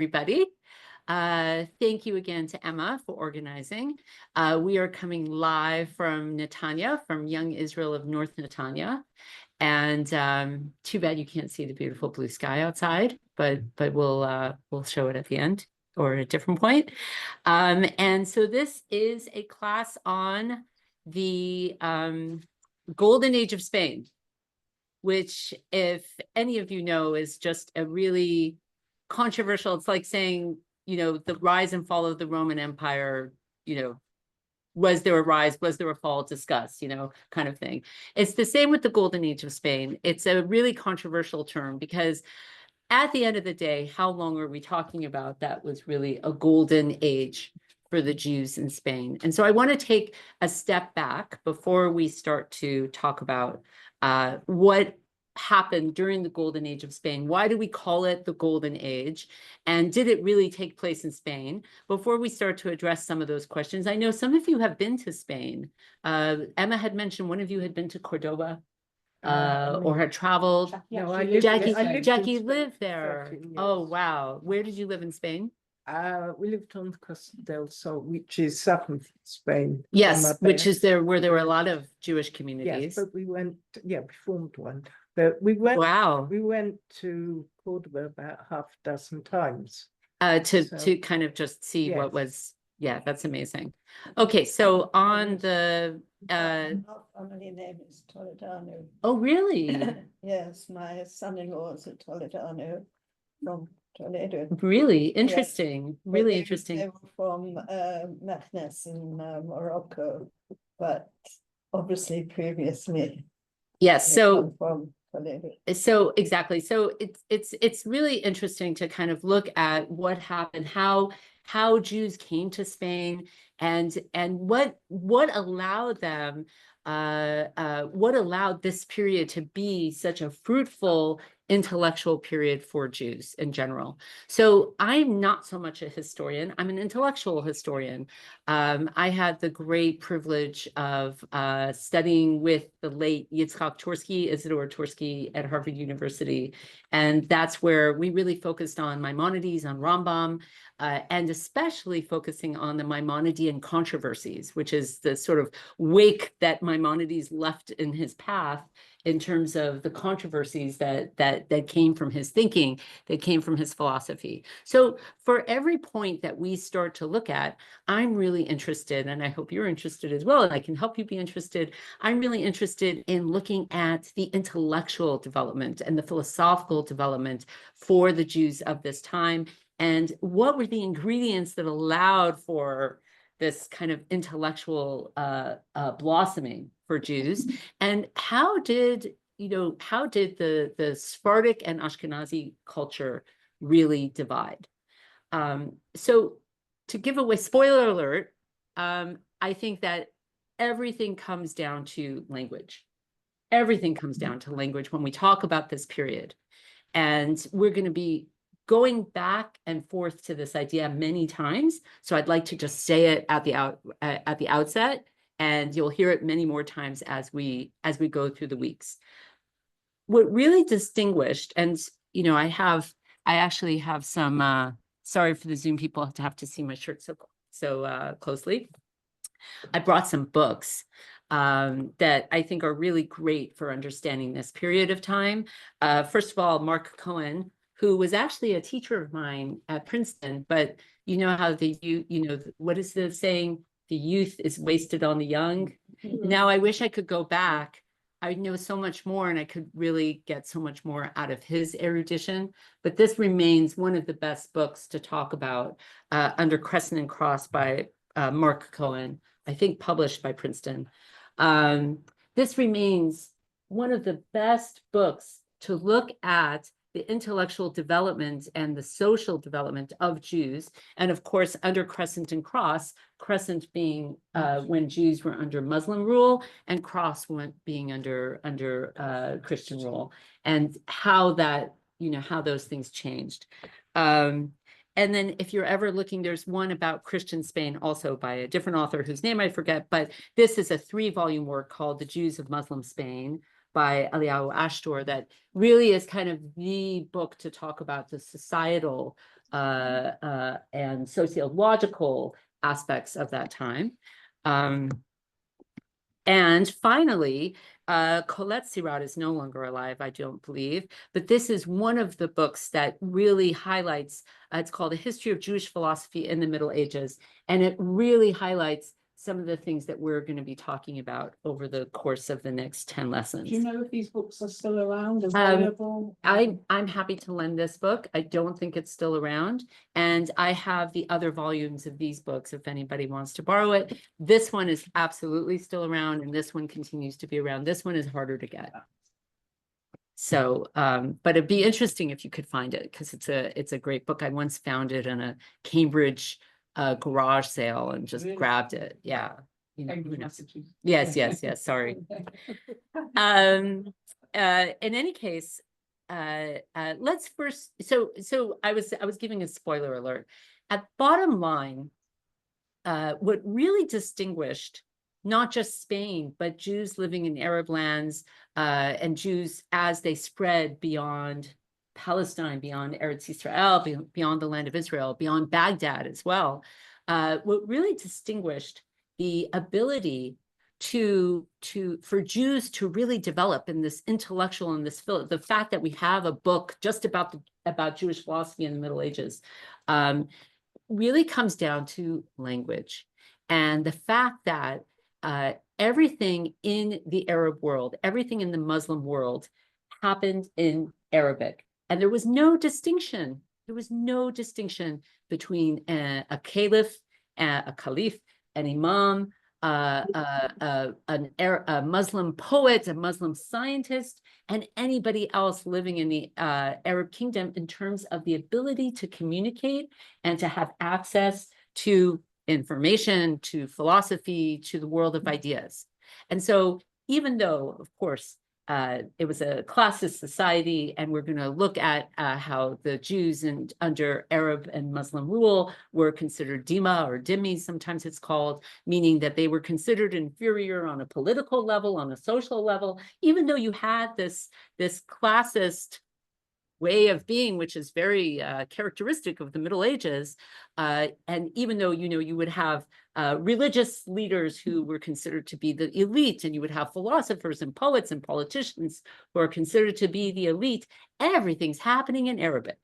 everybody. Thank you again to Emma for organizing. We are coming live from Netanya, from Young Israel of North Netanya. And too bad you can't see the beautiful blue sky outside, but we'll show it at the end or at a different point. And so this is a class on the Golden Age of Spain, which, if any of you know, is just a really controversial. It's like saying, the rise and fall of the Roman Empire, was there a rise, was there a fall, discuss, kind of thing. It's the same with the Golden Age of Spain. It's a really controversial term because at the end of the day, how long are we talking about that was really a golden age for the Jews in Spain? And so I want to take a step back before we start to talk about what happened during the Golden Age of Spain. Why do we call it the Golden Age? And did it really take place in Spain? Before we start to address some of those questions, I know some of you have been to Spain. Emma had mentioned one of you had been to Cordoba. Or had traveled. No, Jackie lived there. Oh, wow. Where did you live in Spain? We lived on Costa del Sol, which is southern Spain. Yes, which is where there were a lot of Jewish communities. Yes, but we formed one. But we went. Wow. We went to Cordoba about half a dozen times. To kind of just see what was. Yeah, that's amazing. Okay, so on the My family name is Toledano. Oh, really? Yes, my son-in-law is a Toledano from Toledo. Really interesting. Yes. Really interesting. They were from Meknes in Morocco, but obviously previously. Yes. So from Toledo. So exactly. So it's really interesting to kind of look at what happened, how Jews came to Spain, and what allowed them, what allowed this period to be such a fruitful intellectual period for Jews in general. So I'm not so much a historian. I'm an intellectual historian. I had the great privilege of studying with the late Isidore Tversky at Harvard University. And that's where we really focused on Maimonides, on Rambam, and especially focusing on the Maimonidean controversies, which is the sort of wake that Maimonides left in his path in terms of the controversies that came from his thinking, that came from his philosophy. So for every point that we start to look at, I'm really interested, and I hope you're interested as well, and I can help you be interested. I'm really interested in looking at the intellectual development and the philosophical development for the Jews of this time, and what were the ingredients that allowed for this kind of intellectual blossoming for Jews, and how did the Sephardic and Ashkenazi culture really divide? So to give away, spoiler alert, I think that everything comes down to language. Everything comes down to language when we talk about this period, and we're going to be going back and forth to this idea many times. So I'd like to just say it at the outset, and you'll hear it many more times as we go through the weeks. What really distinguished, and I actually have some. Sorry for the Zoom people to have to see my shirt so closely. I brought some books that I think are really great for understanding this period of time. First of all, Mark Cohen, who was actually a teacher of mine at Princeton, but you know how what is the saying? The youth is wasted on the young. Mm-hmm. Now I wish I could go back. I know so much more, and I could really get so much more out of his erudition. But this remains one of the best books to talk about, Under Crescent and Cross by Mark Cohen, I think published by Princeton. This remains one of the best books to look at the intellectual development and the social development of Jews. And of course, Under Crescent and Cross, Crescent being when Jews were under Muslim rule, and Cross being under Christian rule, and how that, how those things changed. And then if you're ever looking, there's one about Christian Spain also by a different author whose name I forget, but this is a 3-volume work called The Jews of Muslim Spain by Eliyahu Ashtor that really is kind of the book to talk about the societal and sociological aspects of that time. And finally, Colette Sirat is no longer alive, I don't believe, but this is one of the books that really highlights, it's called A History of Jewish Philosophy in the Middle Ages, and it really highlights some of the things that we're going to be talking about over the course of the next 10 lessons. Do you know if these books are still around, available? I'm happy to lend this book. I don't think it's still around. And I have the other volumes of these books if anybody wants to borrow it. This one is absolutely still around, and this one continues to be around. This one is harder to get. So, but it'd be interesting if you could find it, because it's a great book. I once found it in a Cambridge garage sale and just grabbed it. Yeah. You know, who knows? Yes, sorry. In any case, let's first, so I was giving a spoiler alert. At bottom line, what really distinguished not just Spain, but Jews living in Arab lands, and Jews as they spread beyond Palestine, beyond Eretz Israel, beyond the land of Israel, beyond Baghdad as well. What really distinguished the ability for Jews to really develop in this intellectual and this the fact that we have a book just about Jewish philosophy in the Middle Ages, really comes down to language, and the fact that everything in the Arab world, everything in the Muslim world happened in Arabic. And there was no distinction. There was no distinction between a caliph, an imam, a Muslim poet, a Muslim scientist, and anybody else living in the Arab kingdom in terms of the ability to communicate and to have access to information, to philosophy, to the world of ideas. And so even though, of course, it was a classist society, and we're going to look at how the Jews under Arab and Muslim rule were considered dhimma or dhimmi, sometimes it's called, meaning that they were considered inferior on a political level, on a social level, even though you had this classist way of being, which is very characteristic of the Middle Ages. And even though, you would have religious leaders who were considered to be the elite, and you would have philosophers and poets and politicians who are considered to be the elite, everything's happening in Arabic.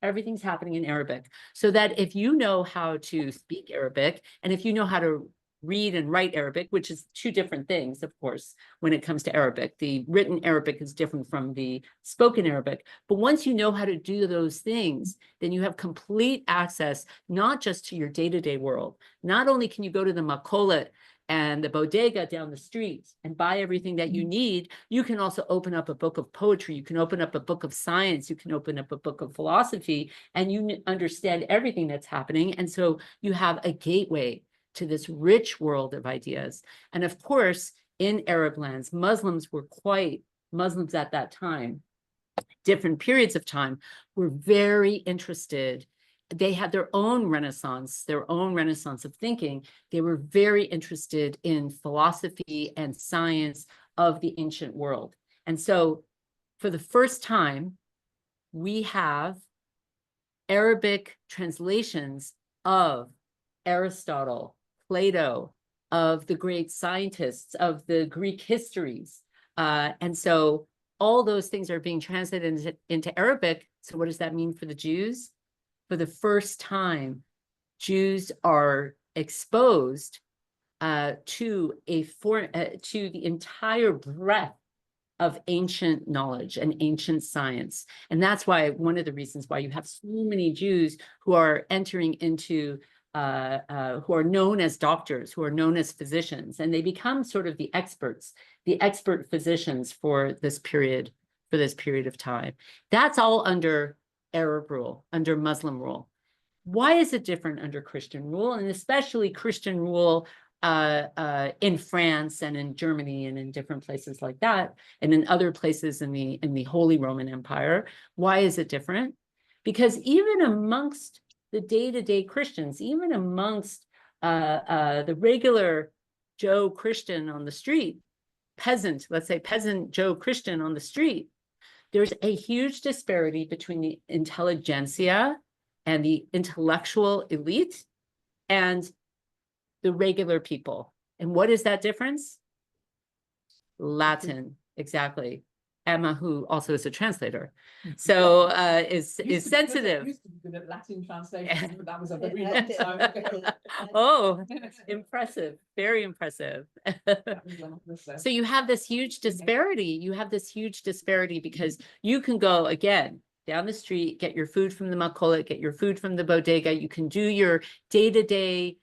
Everything's happening in Arabic. So that if you know how to speak Arabic, and if you know how to read and write Arabic, which is two different things, of course, when it comes to Arabic. The written Arabic is different from the spoken Arabic. But once you know how to do those things, then you have complete access, not just to your day-to-day world. Not only can you go to the makolet and the bodega down the street and buy everything that you need, you can also open up a book of poetry, you can open up a book of science, you can open up a book of philosophy, and you understand everything that's happening. And so you have a gateway to this rich world of ideas. And of course, in Arab lands, Muslims at that time, different periods of time, were very interested. They had their own renaissance of thinking. They were very interested in philosophy and science of the ancient world. And so for the first time, we have Arabic translations of Aristotle, Plato, of the great scientists, of the Greek histories. And so all those things are being translated into Arabic. So what does that mean for the Jews? For the first time, Jews are exposed to the entire breadth of ancient knowledge and ancient science. And that's why one of the reasons why you have so many Jews who are entering into who are known as doctors, who are known as physicians, and they become sort of the expert physicians for this period of time. That's all under Arab rule, under Muslim rule. Why is it different under Christian rule, and especially Christian rule in France and in Germany and in different places like that, and in other places in the Holy Roman Empire? Why is it different? Because even amongst the day-to-day Christians, even amongst the regular Joe Christian on the street, let's say peasant Joe Christian on the street, there's a huge disparity between the intelligentsia and the intellectual elite and the regular people. And what is that difference? Latin, exactly. Emma, who also is a translator, so is sensitive. Used to be good at Latin translations, but that was a very long I did. time ago. Oh, impressive, very impressive. That was long ago. So you have this huge disparity. You have this huge disparity because you can go again down the street, get your food from the makolet, get your food from the bodega. You can do your day-to-day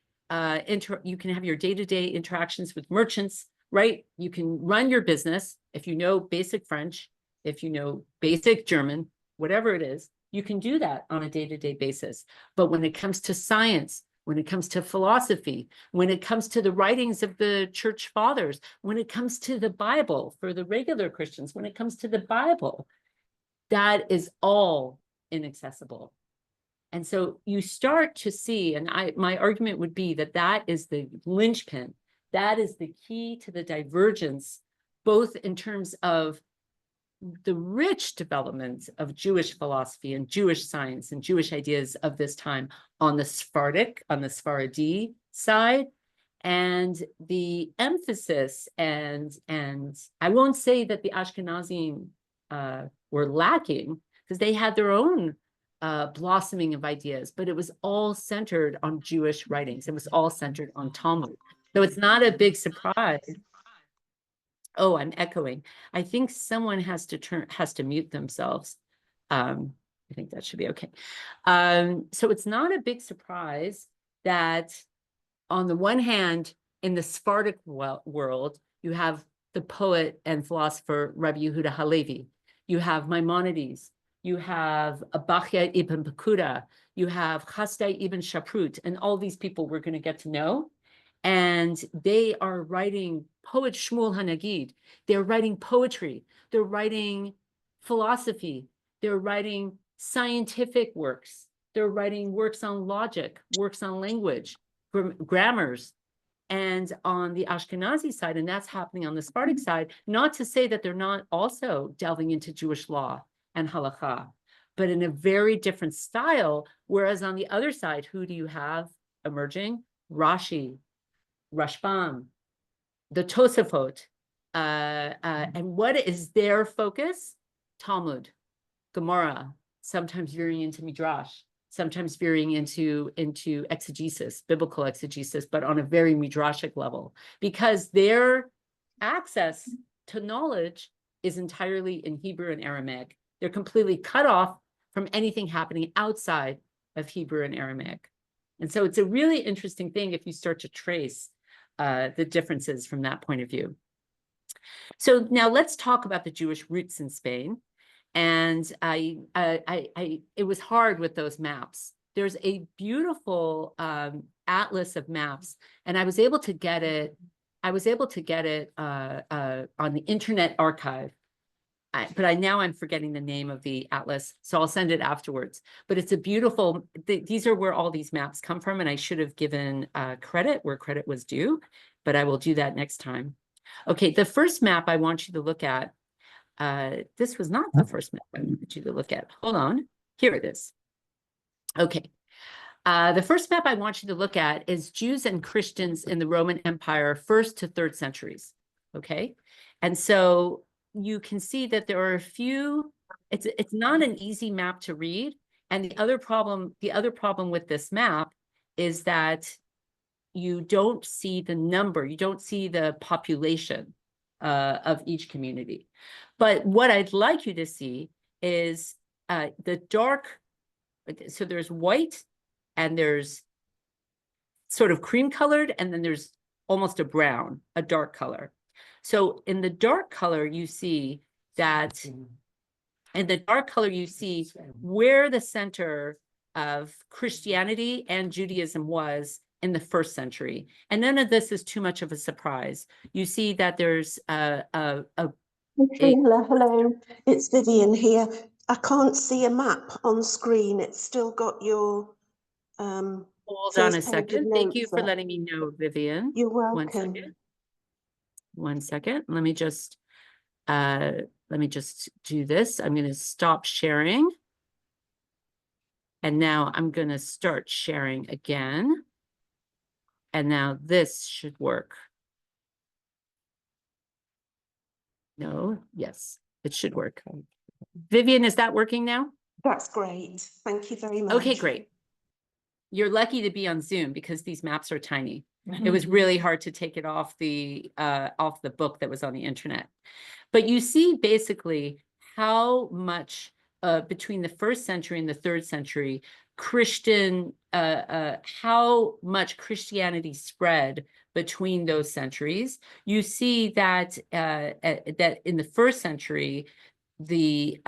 you can have your day-to-day interactions with merchants, right? You can run your business if you know basic French, if you know basic German, whatever it is, you can do that on a day-to-day basis. But when it comes to science, when it comes to philosophy, when it comes to the writings of the church fathers, when it comes to the Bible for the regular Christians, when it comes to the Bible, that is all inaccessible. And so you start to see, and my argument would be that that is the linchpin, that is the key to the divergence, both in terms of the rich development of Jewish philosophy and Jewish science and Jewish ideas of this time on the Sephardi side, and the emphasis and I won't say that the Ashkenazim were lacking, because they had their own blossoming of ideas, but it was all centered on Jewish writings. It was all centered on Talmud. So it's not a big surprise. Oh, I'm echoing. I think someone has to mute themselves. I think that should be okay. So it's not a big surprise that on the one hand, in the Sephardic world, you have the poet and philosopher Rabbi Yehuda Halevi. You have Maimonides. You have Abachya ibn Bakuda. You have Chasdai ibn Shaprut. And all these people we're going to get to know. And they are writing, poet Shmuel Hanagid, they're writing poetry, they're writing philosophy, they're writing scientific works, they're writing works on logic, works on language, grammars. And on the Ashkenazi side, and that's happening on the Sephardic side, not to say that they're not also delving into Jewish law and halakha, but in a very different style. Whereas on the other side, who do you have emerging? Rashi, Rashbam, the Tosafot, and what is their focus? Talmud, Gemara, sometimes veering into Midrash, sometimes veering into exegesis, biblical exegesis, but on a very Midrashic level, because their access to knowledge is entirely in Hebrew and Aramaic. They're completely cut off from anything happening outside of Hebrew and Aramaic. And so it's a really interesting thing if you start to trace the differences from that point of view. So now let's talk about the Jewish roots in Spain. And it was hard with those maps. There's a beautiful atlas of maps, and I was able to get it. I was able to get it on the Internet Archive. But now I'm forgetting the name of the atlas, so I'll send it afterwards. But it's a beautiful, these are where all these maps come from, and I should have given credit where credit was due, but I will do that next time. Okay, the first map I want you to look at, this was not the first map I wanted you to look at. Hold on, here it is. Okay, the first map I want you to look at is Jews and Christians in the Roman Empire, 1st to 3rd centuries, okay? And so you can see that there are a few, it's not an easy map to read. And the other problem with this map is that you don't see the number, you don't see the population of each community. But what I'd like you to see is the dark, so there's white and there's sort of cream colored, and then there's almost a brown, a dark color. So in the dark color, you see that, in the dark color, you see where the center of Christianity and Judaism was in the 1st century. And none of this is too much of a surprise. You see that there's Hello, hello. It's Vivian here. I can't see a map on screen. It's still got your hold on first a page of second. Thank you notes for up. letting me know, Vivian. You're One welcome. second. 1 second. Let me just do this. I'm going to stop sharing. And now I'm going to start sharing again. And now this should work. No, yes, it should work. Vivian, is that working now? That's great. Thank you very much. Okay, great. You're lucky to be on Zoom because these maps are tiny. It was really hard to take it off the book that was on the internet. But you see basically how much between the 1st century and the 3rd century, how much Christianity spread between those centuries. You see that that in the 1st century, the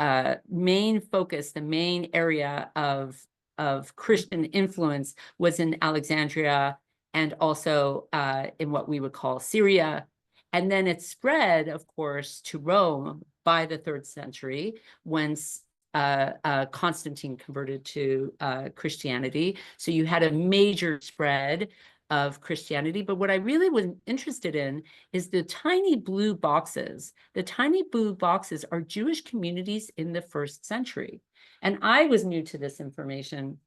main focus, the main area of Christian influence was in Alexandria and also in what we would call Syria. And then it spread, of course, to Rome by the 3rd century when Constantine converted to Christianity. So you had a major spread of Christianity. But what I really was interested in is the tiny blue boxes. The tiny blue boxes are Jewish communities in the 1st century. And I was new to this information,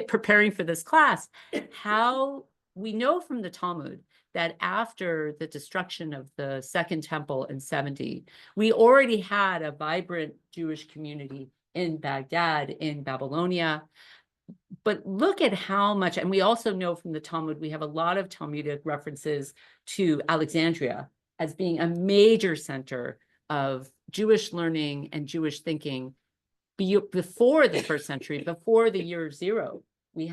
preparing for this class, how we know from the Talmud that after the destruction of the Second Temple in 70, we already had a vibrant Jewish community in Baghdad, in Babylonia. But look at how much, and we also know from the Talmud, we have a lot of Talmudic references to Alexandria as being a major center of Jewish learning and Jewish thinking before the 1st century, before the year 0. We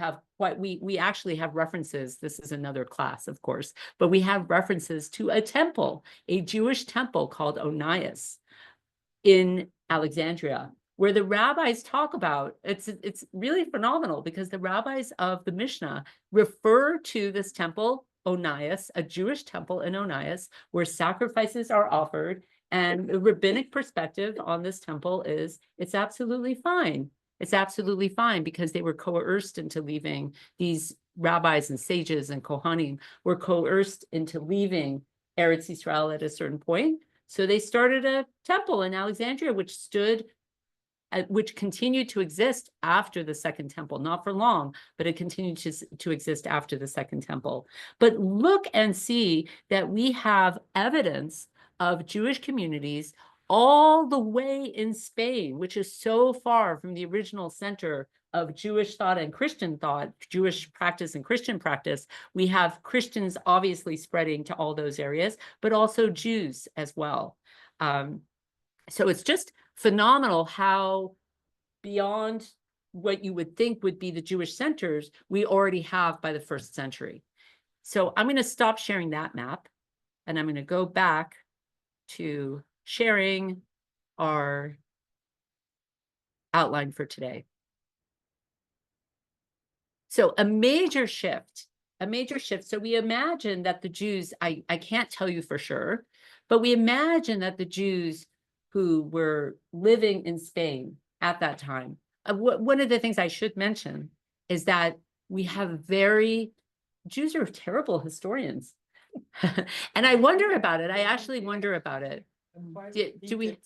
actually have references. This is another class, of course, but we have references to a temple, a Jewish temple called Onias in Alexandria, where the rabbis talk about, it's really phenomenal because the rabbis of the Mishnah refer to this temple, Onias, a Jewish temple in Onias, where sacrifices are offered. And the rabbinic perspective on this temple is it's absolutely fine. It's absolutely fine because they were coerced into leaving. These rabbis and sages and Kohanim were coerced into leaving Eretz Yisrael at a certain point. So they started a temple in Alexandria, which continued to exist after the Second Temple, not for long, but it continued to exist after the Second Temple. But look and see that we have evidence of Jewish communities all the way in Spain, which is so far from the original center of Jewish thought and Christian thought, Jewish practice and Christian practice. We have Christians obviously spreading to all those areas, but also Jews as well. So it's just phenomenal how beyond what you would think would be the Jewish centers, we already have by the 1st century. So I'm going to stop sharing that map, and I'm going to go back to sharing our outline for today. So a major shift. So we imagine that the Jews, I can't tell you for sure, but we imagine that the Jews who were living in Spain at that time, one of the things I should mention is that we have Jews are terrible historians. And I wonder about it. I actually wonder about it. Do we?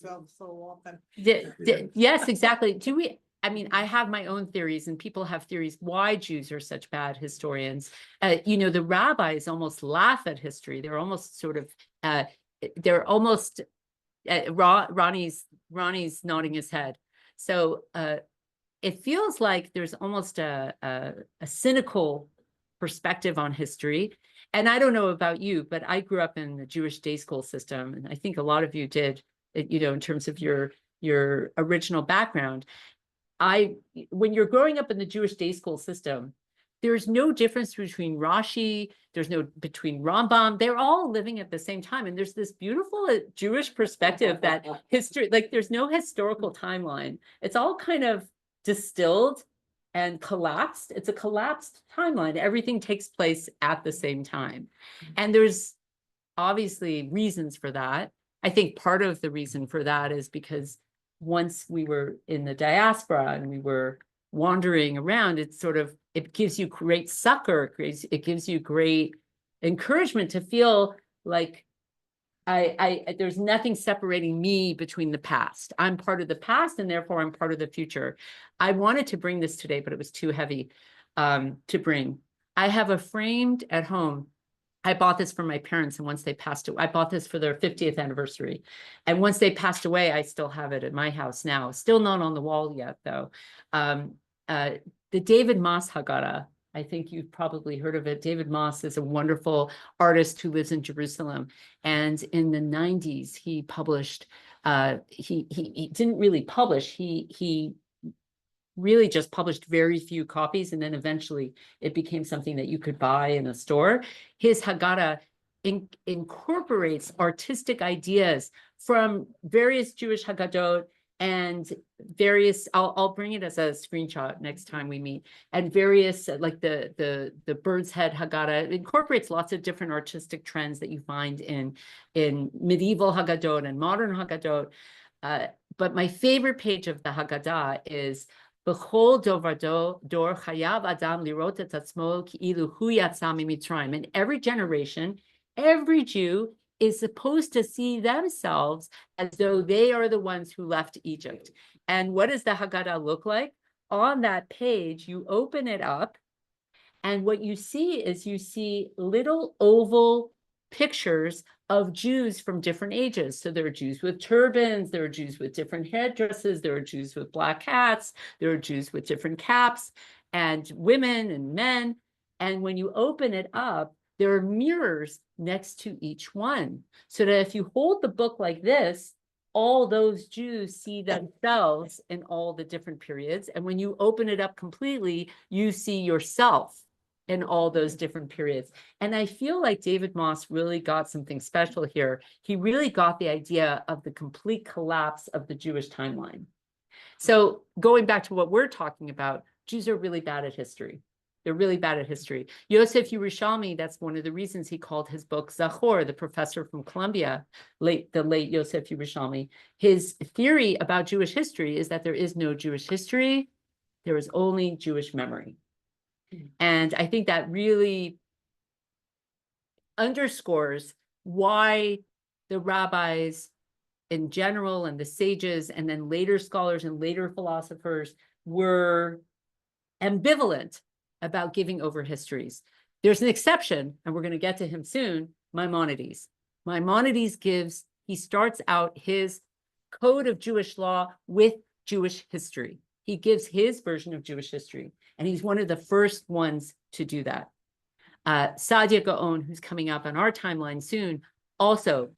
Yes, exactly. Do we? I mean, I have my own theories, and people have theories why Jews are such bad historians. The rabbis almost laugh at history. They're almost sort of, Ronnie's nodding his head. So it feels like there's almost a cynical perspective on history. And I don't know about you, but I grew up in the Jewish day school system, and I think a lot of you did, in terms of your original background. When you're growing up in the Jewish day school system, there's no difference between Rashi, there's no between Rambam. They're all living at the same time. And there's this beautiful Jewish perspective that history, like there's no historical timeline. It's all kind of distilled and collapsed. It's a collapsed timeline. Everything takes place at the same time. And there's obviously reasons for that. I think part of the reason for that is because once we were in the diaspora and we were wandering around, it gives you great succor. It gives you great encouragement to feel like there's nothing separating me between the past. I'm part of the past, and therefore I'm part of the future. I wanted to bring this today, but it was too heavy to bring. I have a framed at home. I bought this for my parents, and once they passed away, I bought this for their 50th anniversary. And once they passed away, I still have it at my house now. Still not on the wall yet, though. The David Moss Haggadah. I think you've probably heard of it. David Moss is a wonderful artist who lives in Jerusalem. And in the 90s, he published, he didn't really publish, he really just published very few copies, and then eventually it became something that you could buy in a store. His Haggadah incorporates artistic ideas from various Jewish Haggadot and various, I'll bring it as a screenshot next time we meet, and various, like the bird's head Haggadah. It incorporates lots of different artistic trends that you find in medieval Haggadot and modern Haggadot. But my favorite page of the Haggadah is B'chol dor chayav adam lirot et atzmo ki'ilu hu yatsa mimitzrayim. In every generation, every Jew is supposed to see themselves as though they are the ones who left Egypt. And what does the Haggadah look like? On that page, you open it up, and what you see is you see little oval pictures of Jews from different ages. So there are Jews with turbans, there are Jews with different headdresses, there are Jews with black hats, there are Jews with different caps, and women and men. And when you open it up, there are mirrors next to each one. So that if you hold the book like this, all those Jews see themselves in all the different periods. And when you open it up completely, you see yourself in all those different periods. And I feel like David Moss really got something special here. He really got the idea of the complete collapse of the Jewish timeline. So going back to what we're talking about, Jews are really bad at history. They're really bad at history. Yosef Yerushalmi, that's one of the reasons he called his book Zachor, the professor from Columbia, the late Yosef Yerushalmi. His theory about Jewish history is that there is no Jewish history, there is only Jewish memory. And I think that really underscores why the rabbis in general and the sages and then later scholars and later philosophers were ambivalent about giving over histories. There's an exception, and we're going to get to him soon, Maimonides. Maimonides he starts out his code of Jewish law with Jewish history. He gives his version of Jewish history, and he's one of the first ones to do that. Saadia Gaon, who's coming up on our timeline soon, also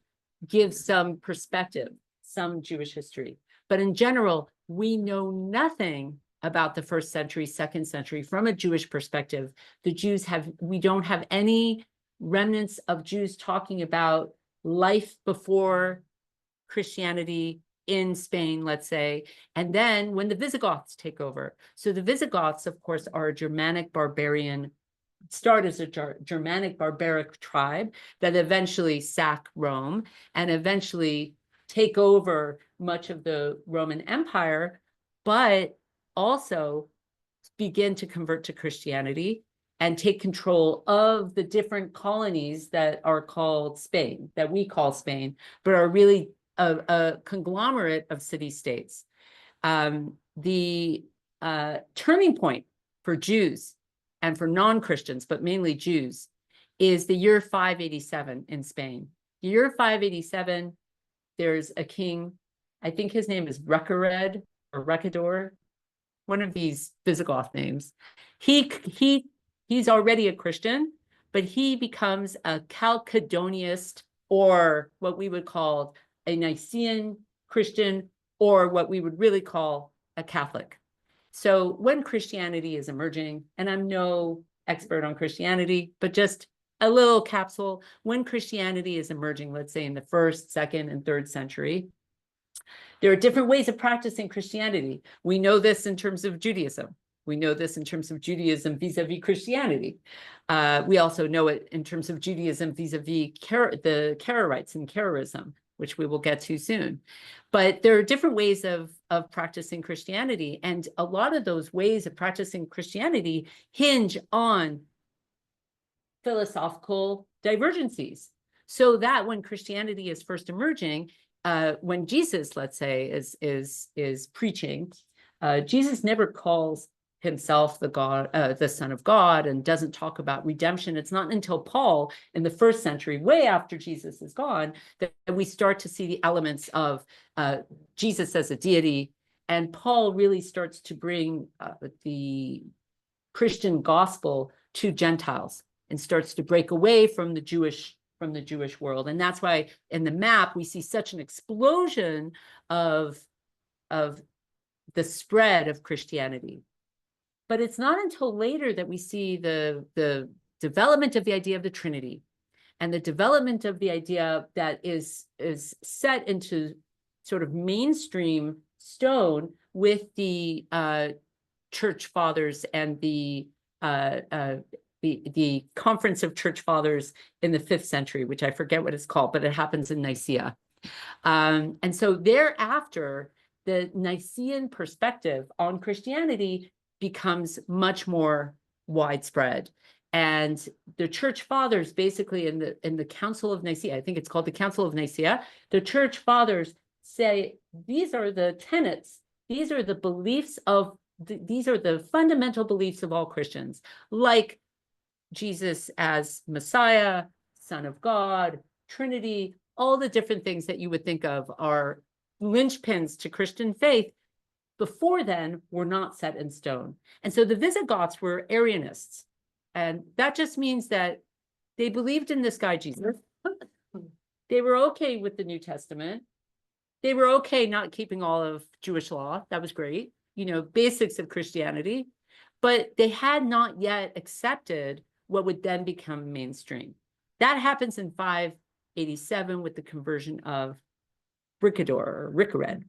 gives some perspective, some Jewish history. But in general, we know nothing about the 1st century, 2nd century from a Jewish perspective. We don't have any remnants of Jews talking about life before Christianity in Spain, let's say, and then when the Visigoths take over. So the Visigoths, of course, are a Germanic barbarian, start as a Germanic barbaric tribe that eventually sack Rome and eventually take over much of the Roman Empire, but also begin to convert to Christianity and take control of the different colonies that are called Spain, that we call Spain, but are really a conglomerate of city-states. The turning point for Jews and for non-Christians, but mainly Jews, is the year 587 in Spain. The year 587, there's a king, I think his name is Recared or Recador, one of these Visigoth names. He's already a Christian, but he becomes a Chalcedonianist, or what we would call a Nicene Christian, or what we would really call a Catholic. So when Christianity is emerging, and I'm no expert on Christianity, but just a little capsule, when Christianity is emerging, let's say in the 1st, 2nd, and 3rd century, there are different ways of practicing Christianity. We know this in terms of Judaism. We know this in terms of Judaism vis-a-vis Christianity. We also know it in terms of Judaism vis-a-vis the Karaites and Karaism, which we will get to soon. But there are different ways of practicing Christianity. And a lot of those ways of practicing Christianity hinge on philosophical divergencies. So that when Christianity is first emerging, when Jesus, let's say, is preaching, Jesus never calls himself the Son of God, and doesn't talk about redemption. It's not until Paul in the first century, way after Jesus is gone, that we start to see the elements of Jesus as a deity. And Paul really starts to bring the Christian gospel to Gentiles and starts to break away from the Jewish world. And that's why in the map we see such an explosion of the spread of Christianity. But it's not until later that we see the development of the idea of the Trinity, and the development of the idea that is set into sort of mainstream stone with the church fathers and the Conference of Church Fathers in the 5th century, which I forget what it's called, but it happens in Nicaea. And so thereafter, the Nicene perspective on Christianity becomes much more widespread. And the church fathers, basically in the Council of Nicaea, I think it's called the Council of Nicaea, the church fathers say, these are the tenets, these are the beliefs of, these are the fundamental beliefs of all Christians, like Jesus as Messiah, Son of God, Trinity, all the different things that you would think of are linchpins to Christian faith. Before then, were not set in stone. And so the Visigoths were Arianists. And that just means that they believed in this guy, Jesus. They were okay with the New Testament. They were okay not keeping all of Jewish law. That was great. You know, basics of Christianity. But they had not yet accepted what would then become mainstream. That happens in 587 with the conversion of Ricador or Ricared.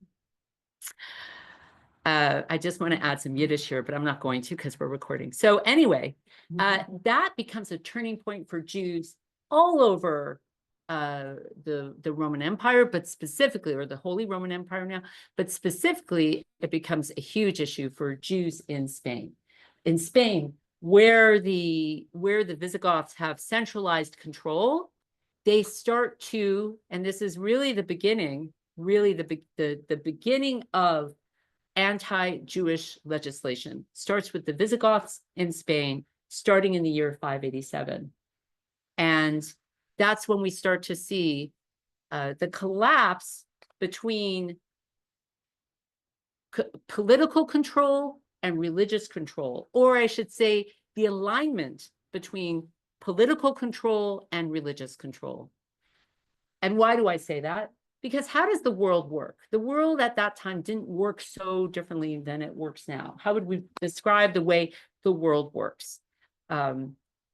I just want to add some Yiddish here, but I'm not going to because we're recording. So anyway, that becomes a turning point for Jews all over the Roman Empire, but specifically, or the Holy Roman Empire now, but specifically, it becomes a huge issue for Jews in Spain. In Spain, where the Visigoths have centralized control, they start to, and this is really the beginning, really the beginning of anti-Jewish legislation. Starts with the Visigoths in Spain, starting in the year 587. And that's when we start to see the collapse between political control and religious control, or I should say the alignment between political control and religious control. And why do I say that? Because how does the world work? The world at that time didn't work so differently than it works now. How would we describe the way the world works?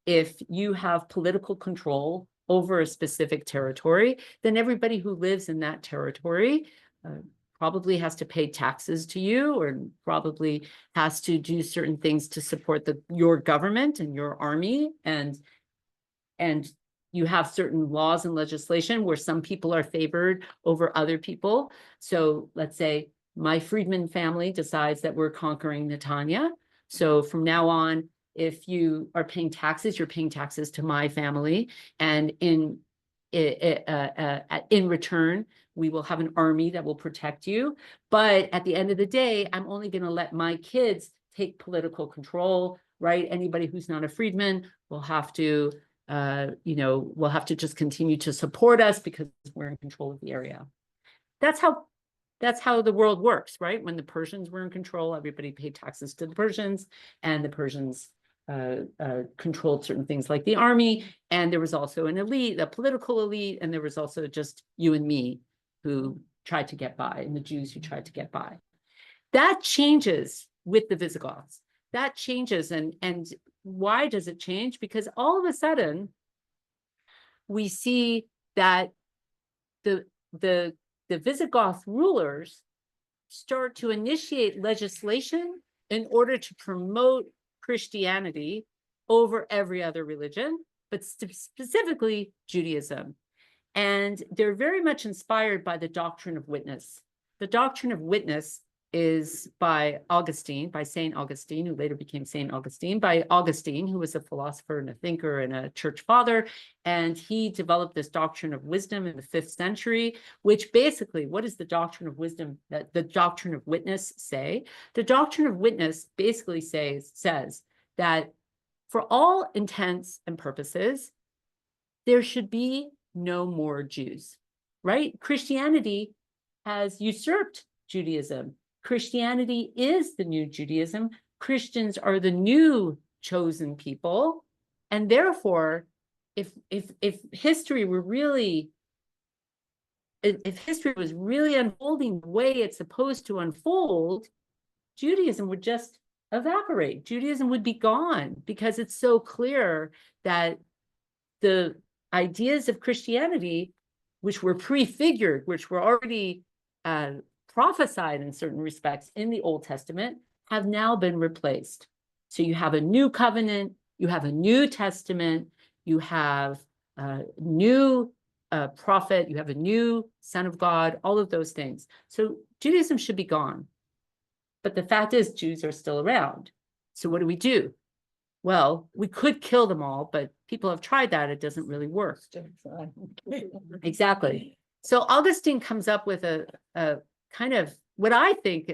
If you have political control over a specific territory, then everybody who lives in that territory probably has to pay taxes to you, or probably has to do certain things to support your government and your army, and you have certain laws and legislation where some people are favored over other people. So let's say my Friedman family decides that we're conquering Netanya. So from now on, if you are paying taxes, you're paying taxes to my family. And in return, we will have an army that will protect you. But at the end of the day, I'm only going to let my kids take political control, right? Anybody who's not a freedman will have to we'll have to just continue to support us because we're in control of the area. That's how the world works, right? When the Persians were in control, everybody paid taxes to the Persians, and the Persians controlled certain things like the army. And there was also an elite, a political elite, and there was also just you and me who tried to get by, and the Jews who tried to get by. That changes with the Visigoths. That changes, and why does it change? Because all of a sudden, we see that the Visigoth rulers start to initiate legislation in order to promote Christianity over every other religion, but specifically Judaism. And they're very much inspired by the doctrine of witness. The doctrine of witness is by Augustine, by Saint Augustine, who later became Saint Augustine, by Augustine, who was a philosopher and a thinker and a church father. And he developed this doctrine of wisdom in the 5th century, which basically, what does the doctrine of wisdom, the doctrine of witness say? The doctrine of witness basically says that for all intents and purposes, there should be no more Jews, right? Christianity has usurped Judaism. Christianity is the new Judaism. Christians are the new chosen people. And therefore, if history were really, if history was really unfolding the way it's supposed to unfold, Judaism would just evaporate. Judaism would be gone, because it's so clear that the ideas of Christianity, which were prefigured, which were already prophesied in certain respects in the Old Testament, have now been replaced. So you have a new covenant, you have a new testament, you have a new prophet, you have a new Son of God, all of those things. So Judaism should be gone. But the fact is, Jews are still around. So what do we do? Well, we could kill them all, but people have tried that. It doesn't really work. Exactly. So Augustine comes up with a kind of what I think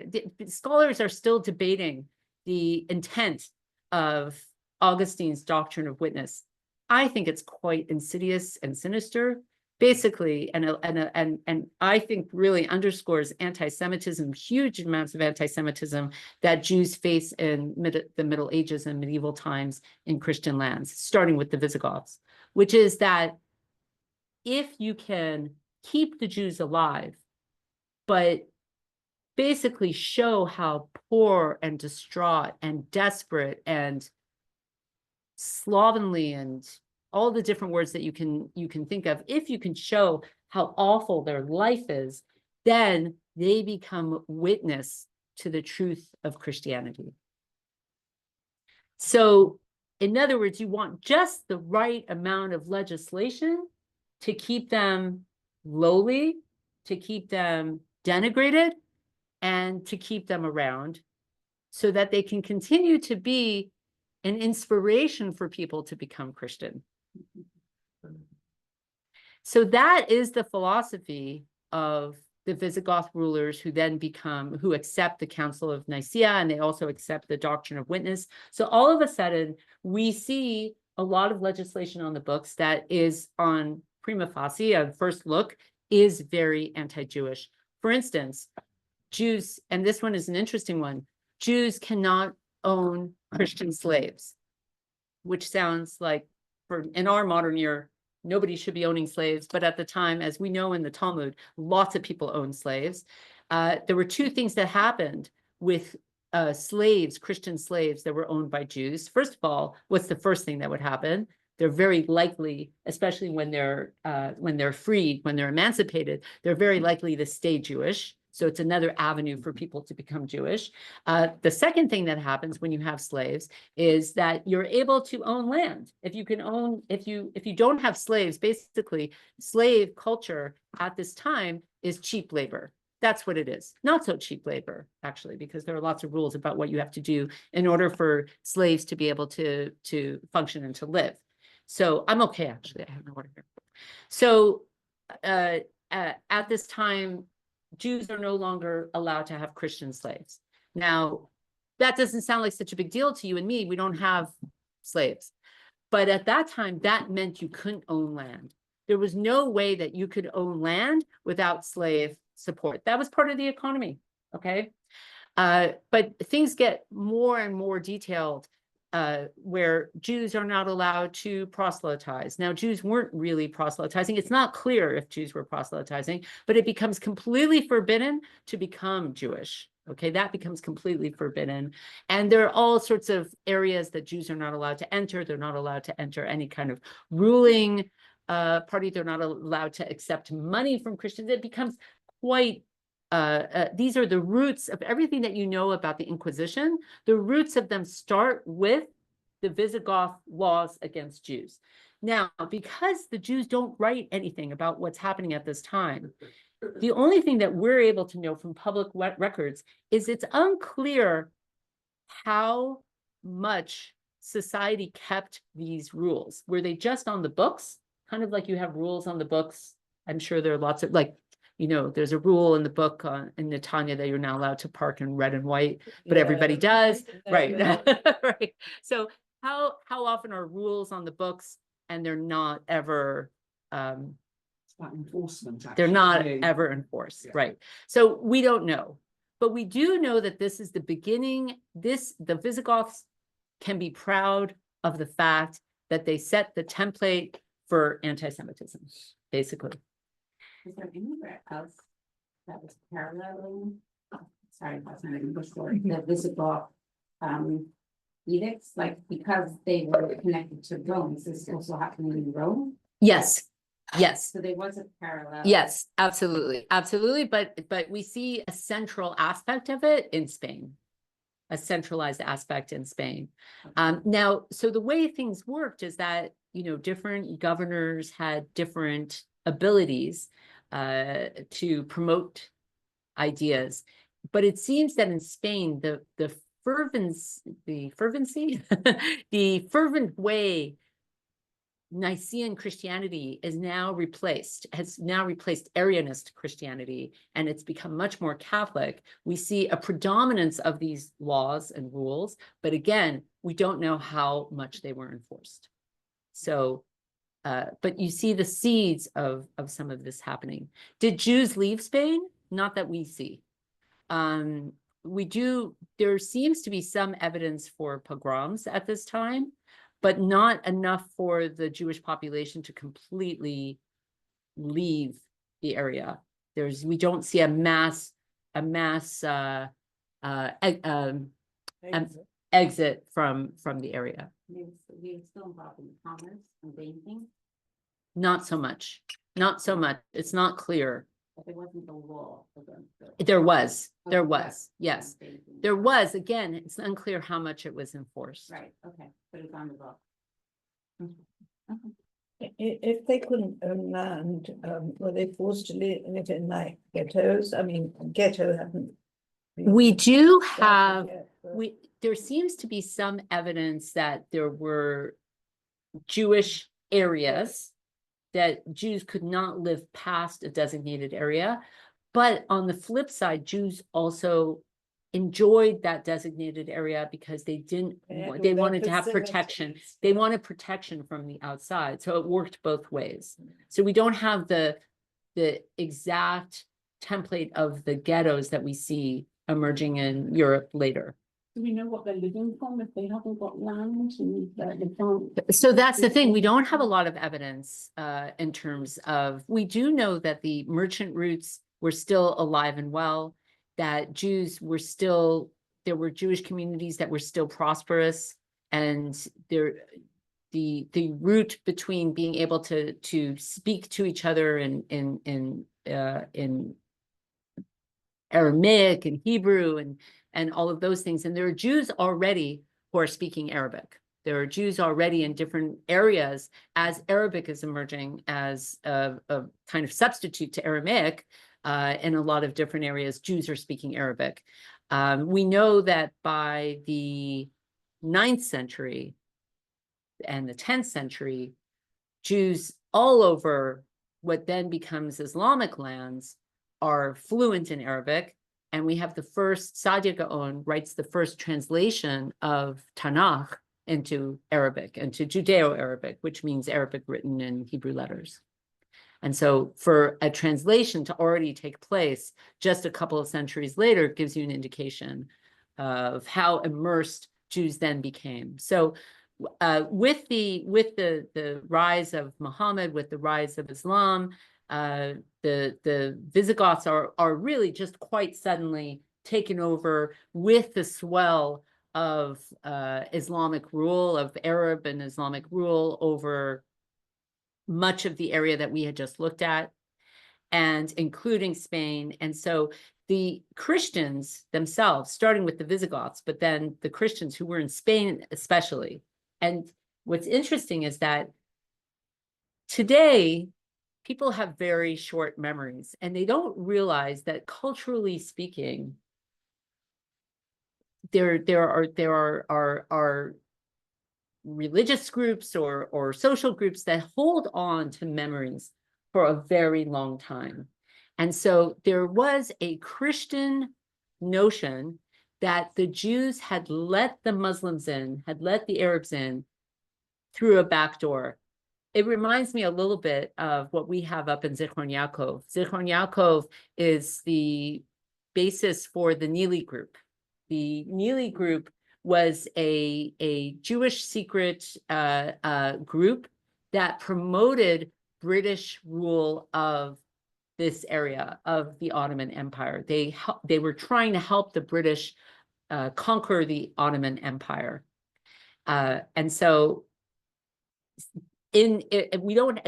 scholars are still debating the intent of Augustine's doctrine of witness. I think it's quite insidious and sinister, basically, and I think really underscores anti-Semitism, huge amounts of anti-Semitism that Jews face in the Middle Ages and medieval times in Christian lands, starting with the Visigoths, which is that if you can keep the Jews alive, but basically show how poor and distraught and desperate and slovenly and all the different words that you can think of, if you can show how awful their life is, then they become witness to the truth of Christianity. So, in other words, you want just the right amount of legislation to keep them lowly, to keep them denigrated, and to keep them around so that they can continue to be an inspiration for people to become Christian. So that is the philosophy of the Visigoth rulers, who then who accept the Council of Nicaea, and they also accept the doctrine of witness. So all of a sudden, we see a lot of legislation on the books that is on prima facie, at first look, is very anti-Jewish. For instance, Jews, and this one is an interesting one, Jews cannot own Christian slaves, which sounds like, in our modern year, nobody should be owning slaves. But at the time, as we know in the Talmud, lots of people owned slaves. There were two things that happened with slaves, Christian slaves that were owned by Jews. First of all, what's the first thing that would happen? They're very likely, especially when they're freed, when they're emancipated, they're very likely to stay Jewish. So it's another avenue for people to become Jewish. The second thing that happens when you have slaves is that you're able to own land. If you don't have slaves, basically slave culture at this time is cheap labor. That's what it is. Not so cheap labor, actually, because there are lots of rules about what you have to do in order for slaves to be able to function and to live. So I'm okay, actually. I have no water here. So at this time, Jews are no longer allowed to have Christian slaves. Now, that doesn't sound like such a big deal to you and me. We don't have slaves. But at that time, that meant you couldn't own land. There was no way that you could own land without slave support. That was part of the economy, okay? But things get more and more detailed, where Jews are not allowed to proselytize. Now, Jews weren't really proselytizing. It's not clear if Jews were proselytizing, but it becomes completely forbidden to become Jewish. Okay, that becomes completely forbidden. And there are all sorts of areas that Jews are not allowed to enter. They're not allowed to enter any kind of ruling party. They're not allowed to accept money from Christians. It becomes quite these are the roots of everything that you know about the Inquisition. The roots of them start with the Visigoth laws against Jews. Now, because the Jews don't write anything about what's happening at this time, The only thing that we're able to know from public records is it's unclear how much society kept these rules. Were they just on the books? Kind of like you have rules on the books. I'm sure there are lots of, like, you know, there's a rule in the book in Netanya that you're not allowed to park in red and white, but everybody does, right? Right. So how often are rules on the books and they're not ever It's about enforcement, they're actually. not Yeah, ever enforced, Yeah. right? So we don't know, but we do know that this is the beginning. The Visigoths can be proud of the fact that they set the template for anti-Semitism, basically. Is there anywhere else that was paralleling? Sorry, that's not an English word, the Visigoth edicts, like because they were connected to Rome, is this also happening in Rome? Yes, yes. So there was a parallel. Yes, absolutely, absolutely. But we see a central aspect of it in Spain, a centralized aspect in Spain. Now, so the way things worked is that, you know, different governors had different abilities to promote ideas, but it seems that in Spain, the fervent way Nicene Christianity has now replaced Arianist Christianity, and it's become much more Catholic. We see a predominance of these laws and rules, but again, we don't know how much they were enforced. So, but you see the seeds of some of this happening. Did Jews leave Spain? Not that we see. There seems to be some evidence for pogroms at this time, but not enough for the Jewish population to completely leave the area. We don't see a mass exit from the area. They were still involved in commerce and banking, Not so much. Not so much. It's not clear. but there wasn't a law for them. There was, Okay, yes. banking. There was, again, it's unclear how much it was enforced. Right, okay, but it's on the book. If they couldn't own land, were they forced to live in like ghettos? I mean, ghetto hadn't. been We do started have, yet, but- there seems to be some evidence that there were Jewish areas that Jews could not live past a designated area. But on the flip side, Jews also enjoyed that designated area because they Yeah, wanted to have protection. facilities. They wanted protection from the outside. So it worked both ways. So we don't have the exact template of the ghettos that we see emerging in Europe later. Do we know what they're living from if they haven't got land and they can't? So that's the thing, we don't have a lot of evidence in terms of, we do know that the merchant routes were still alive and well, that Jews were still, there were Jewish communities that were still prosperous, and the route between being able to speak to each other in Aramaic and Hebrew and all of those things. And there are Jews already who are speaking Arabic. There are Jews already in different areas as Arabic is emerging as a kind of substitute to Aramaic. In a lot of different areas, Jews are speaking Arabic. We know that by the 9th century and the 10th century, Jews all over what then becomes Islamic lands are fluent in Arabic. And we have the first, Saadia Gaon writes the first translation of Tanakh into Arabic, into Judeo-Arabic, which means Arabic written in Hebrew letters. And so for a translation to already take place just a couple of centuries later gives you an indication of how immersed Jews then became. So with the rise of Muhammad, with the rise of Islam, the Visigoths are really just quite suddenly taken over with the swell of Islamic rule, of Arab and Islamic rule over much of the area that we had just looked at, and including Spain. And so the Christians themselves, starting with the Visigoths, but then the Christians who were in Spain especially. And what's interesting is that today, people have very short memories, and they don't realize that culturally speaking, there are religious groups or social groups that hold on to memories for a very long time. And so there was a Christian notion that the Jews had let the Muslims in, had let the Arabs in through a back door. It reminds me a little bit of what we have up in Zichron Yaakov. Zichron Yaakov is the basis for the Neely group. The Neely group was a Jewish secret group that promoted British rule of this area of the Ottoman Empire. They were trying to help the British conquer the Ottoman Empire. And so we don't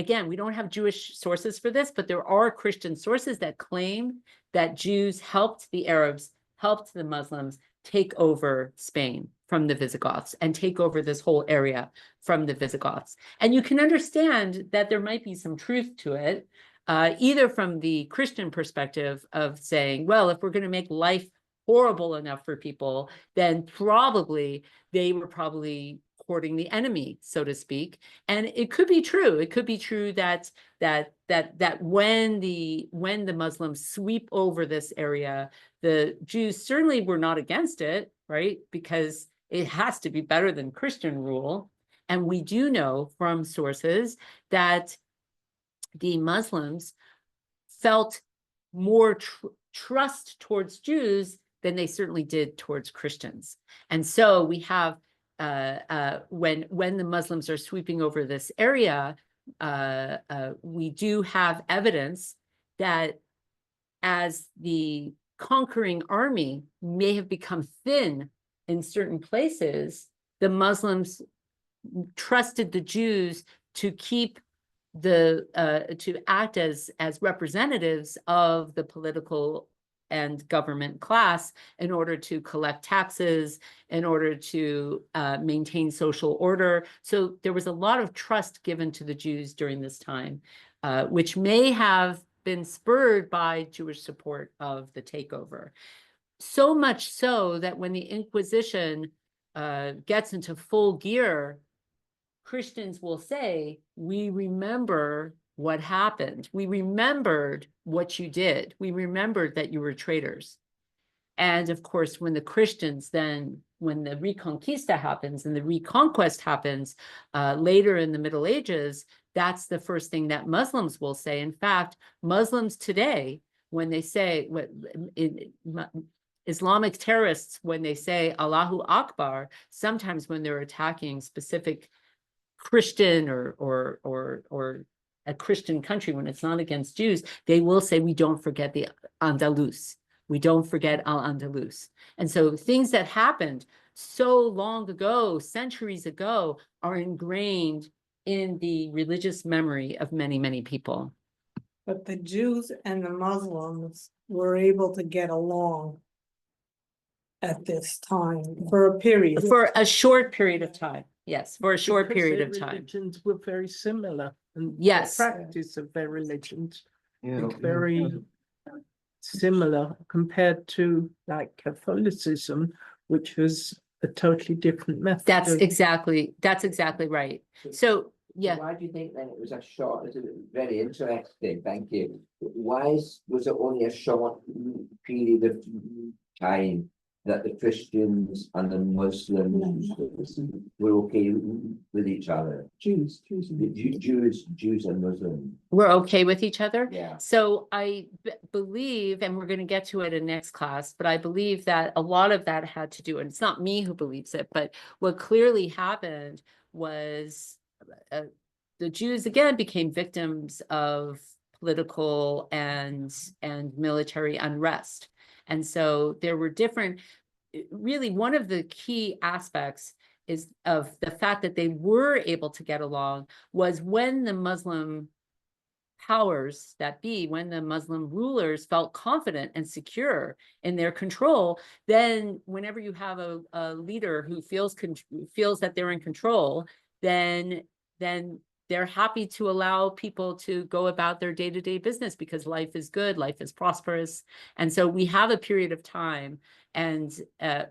have Jewish sources for this, but there are Christian sources that claim that Jews helped the Arabs, helped the Muslims take over Spain from the Visigoths and take over this whole area from the Visigoths. And you can understand that there might be some truth to it, either from the Christian perspective of saying, well, if we're going to make life horrible enough for people, then they were probably courting the enemy, so to speak. And it could be true. It could be true that when the Muslims sweep over this area, the Jews certainly were not against it, right? Because it has to be better than Christian rule. And we do know from sources that the Muslims felt more trust towards Jews than they certainly did towards Christians. And so we have when the Muslims are sweeping over this area, we do have evidence that as the conquering army may have become thin in certain places, the Muslims trusted the Jews to keep to act as representatives of the political and government class in order to collect taxes, in order to maintain social order. So there was a lot of trust given to the Jews during this time, which may have been spurred by Jewish support of the takeover. So much so that when the Inquisition gets into full gear, Christians will say, we remember what happened. We remembered what you did. We remembered that you were traitors. And of course, when the Christians then, when the Reconquista happens and the Reconquest happens later in the Middle Ages, that's the first thing that Muslims will say. In fact, Muslims today, when they say, Islamic terrorists, when they say Allahu Akbar, sometimes when they're attacking specific Christian or a Christian country, when it's not against Jews, they will say, we don't forget the Andalus. We don't forget Al-Andalus. And so things that happened so long ago, centuries ago, are ingrained in the religious memory of many, many people. But the Jews and the Muslims were able to get along at this time for a period. For a short period of time. Yes, for a short Because period their of time. religions were very similar. And Yes. the practice of their religions Yeah, is very similar compared to like Catholicism, which was a totally different method. That's exactly right. So, yeah. Why do you think then it was a short, it's very interesting, thank you. Why was it only a short period of time that the Christians and the Muslims were okay with each other? Jews and Muslims. We're okay with each other? Yeah. So I believe, and we're going to get to it in next class, but I believe that a lot of that had to do, and it's not me who believes it, but what clearly happened was the Jews again became victims of political and military unrest. And so there were different, really one of the key aspects is of the fact that they were able to get along was when the Muslim powers that be, when the Muslim rulers felt confident and secure in their control, then whenever you have a leader who feels that they're in control, then they're happy to allow people to go about their day-to-day business because life is good, life is prosperous. And so we have a period of time and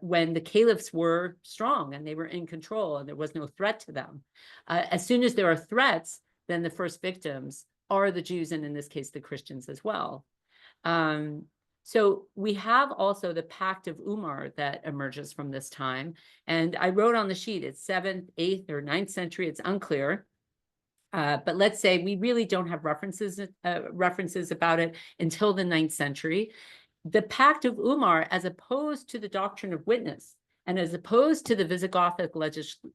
when the caliphs were strong and they were in control and there was no threat to them. As soon as there are threats, then the first victims are the Jews, and in this case, the Christians as well. So we have also the Pact of Umar that emerges from this time. And I wrote on the sheet, it's 7th, 8th, or 9th century, it's unclear. But let's say we really don't have references about it until the 9th century. The Pact of Umar, as opposed to the doctrine of witness, and as opposed to the Visigothic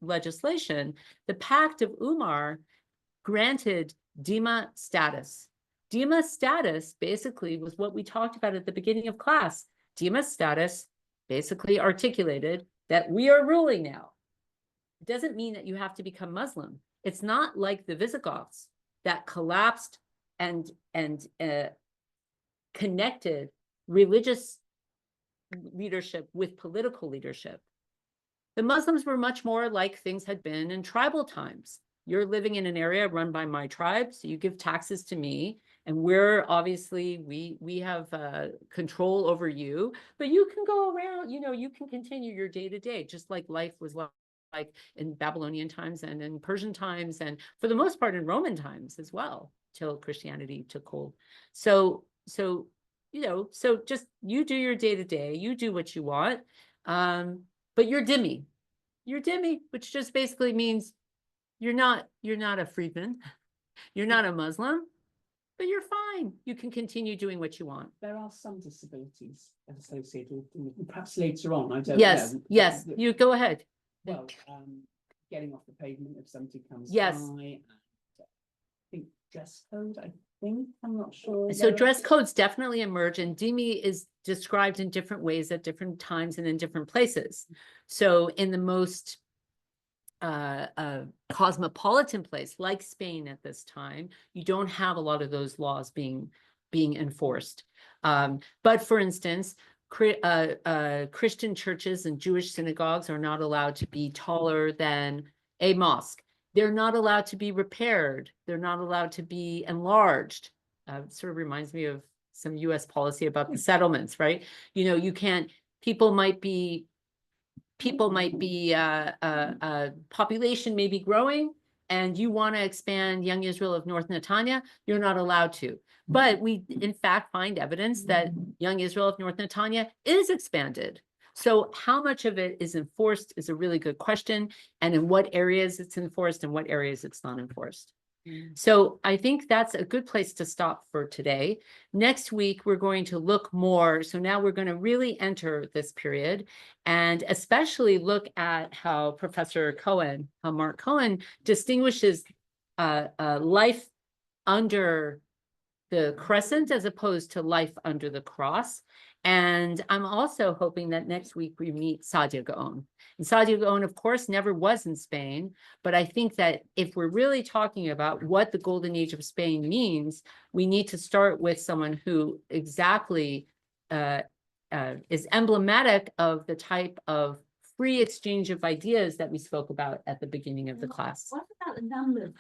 legislation, the Pact of Umar granted Dima status. Dima status basically was what we talked about at the beginning of class. Dima status basically articulated that we are ruling now. It doesn't mean that you have to become Muslim. It's not like the Visigoths that collapsed and connected religious leadership with political leadership. The Muslims were much more like things had been in tribal times. You're living in an area run by my tribe, so you give taxes to me, and we're obviously, we have control over you, but you can go around, you can continue your day-to-day, just like life was like in Babylonian times and in Persian times, and for the most part in Roman times as well, till Christianity took hold. So just you do your day-to-day, you do what you want, but you're dhimmi. You're dhimmi, which just basically means you're not a freedman, you're not a Muslim, but you're fine. You can continue doing what you want. There are some disabilities associated with, perhaps later on, I don't Yes, know. yes, you go ahead. Well, getting off the pavement if somebody comes Yes. by, and I think dress code, I'm not sure. So dress codes definitely emerge, and dhimmi is described in different ways at different times and in different places. So in the most cosmopolitan place like Spain at this time, you don't have a lot of those laws being enforced. But for instance, Christian churches and Jewish synagogues are not allowed to be taller than a mosque. They're not allowed to be repaired. They're not allowed to be enlarged. Sort of reminds me of some US policy about the settlements, right? You can't, people might be population may be growing and you want to expand Young Israel of North Netanya, you're not allowed to. But we in fact find evidence that Young Israel of North Netanya is expanded. So how much of it is enforced is a really good question, and in what areas it's enforced and what areas it's not enforced. So I think that's a good place to stop for today. Next week, we're going to look more. So now we're going to really enter this period and especially look at how Mark Cohen distinguishes life under the crescent as opposed to life under the cross. And I'm also hoping that next week we meet Saadia Gaon. And Saadia Gaon, of course, never was in Spain, but I think that if we're really talking about what the golden age of Spain means, we need to start with someone who exactly is emblematic of the type of free exchange of ideas that we spoke about at the beginning of the class. What about the number of